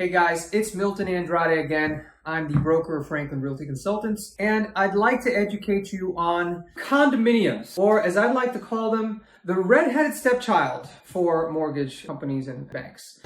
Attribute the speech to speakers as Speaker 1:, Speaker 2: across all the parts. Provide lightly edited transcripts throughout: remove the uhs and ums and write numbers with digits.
Speaker 1: Hey guys, it's Milton Andrade again. I'm the broker of Franklin Realty Consultants, and I'd like to educate you on condominiums, or as I'd like to call them, the red-headed stepchild for mortgage companies and banks.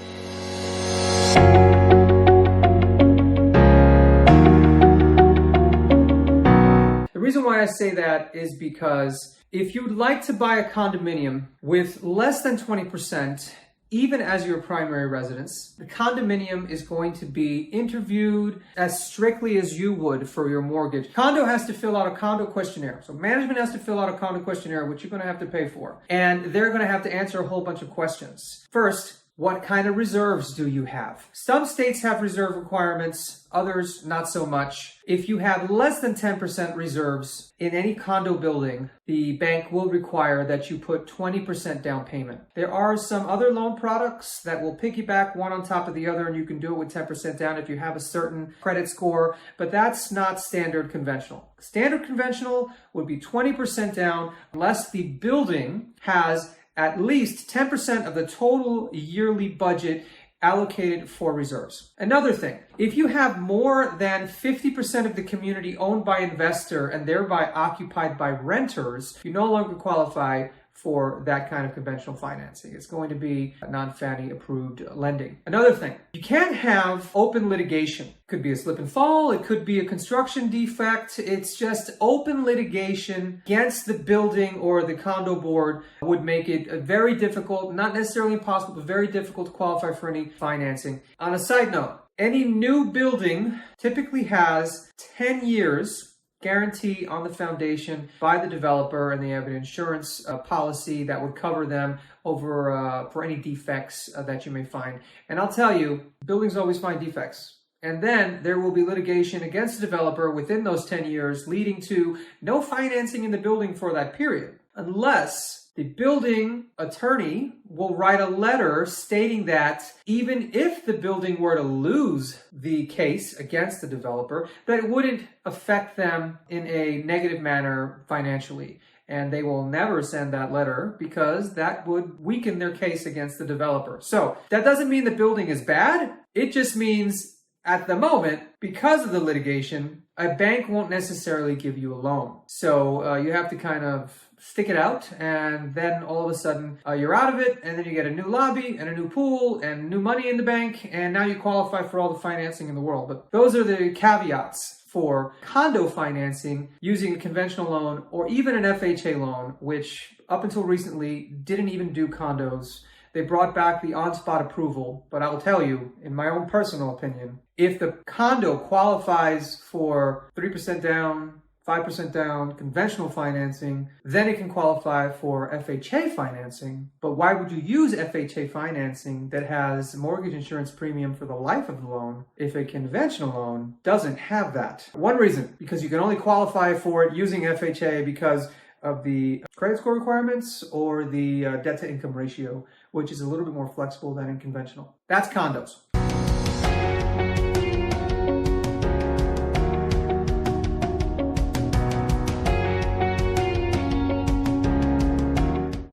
Speaker 1: The reason why I say that is because if you'd like to buy a condominium with less than 20%, even as your primary residence, the condominium is going to be interviewed as strictly as you would for your mortgage. Condo has to fill out a condo questionnaire. So management has to fill out a condo questionnaire, which you're going to have to pay for. And they're going to have to answer a whole bunch of questions. First, what kind of reserves do you have? Some states have reserve requirements, others not so much. If you have less than 10% reserves in any condo building, the bank will require that you put 20% down payment. There are some other loan products that will piggyback one on top of the other, and you can do it with 10% down if you have a certain credit score, but that's not standard conventional. Standard conventional would be 20% down unless the building has at least 10% of the total yearly budget allocated for reserves. Another thing, if you have more than 50% of the community owned by investor and thereby occupied by renters, you no longer qualify for that kind of conventional financing. It's going to be non-Fannie approved lending. Another thing, you can't have open litigation. It could be a slip and fall, it could be a construction defect. It's just open litigation against the building or the condo board would make it very difficult, not necessarily impossible, but very difficult to qualify for any financing. On a side note, any new building typically has 10 years guarantee on the foundation by the developer, and they have an insurance policy that would cover them over for any defects that you may find. And I'll tell you, buildings always find defects. And then there will be litigation against the developer within those 10 years, leading to no financing in the building for that period, unless the building attorney will write a letter stating that even if the building were to lose the case against the developer, that it wouldn't affect them in a negative manner financially. And they will never send that letter because that would weaken their case against the developer. So that doesn't mean the building is bad. It just means at the moment, because of the litigation, a bank won't necessarily give you a loan. So you have to kind of stick it out, and then all of a sudden you're out of it, and then you get a new lobby and a new pool and new money in the bank, and now you qualify for all the financing in the world. But those are the caveats for condo financing using a conventional loan or even an FHA loan, which up until recently didn't even do condos. They brought back the on-spot approval, but I will tell you, in my own personal opinion, if the condo qualifies for 3% down, 5% down, conventional financing, then it can qualify for FHA financing. But why would you use FHA financing that has mortgage insurance premium for the life of the loan if a conventional loan doesn't have that? One reason, because you can only qualify for it using FHA because of the credit score requirements or the debt to income ratio, which is a little bit more flexible than in conventional. That's condos.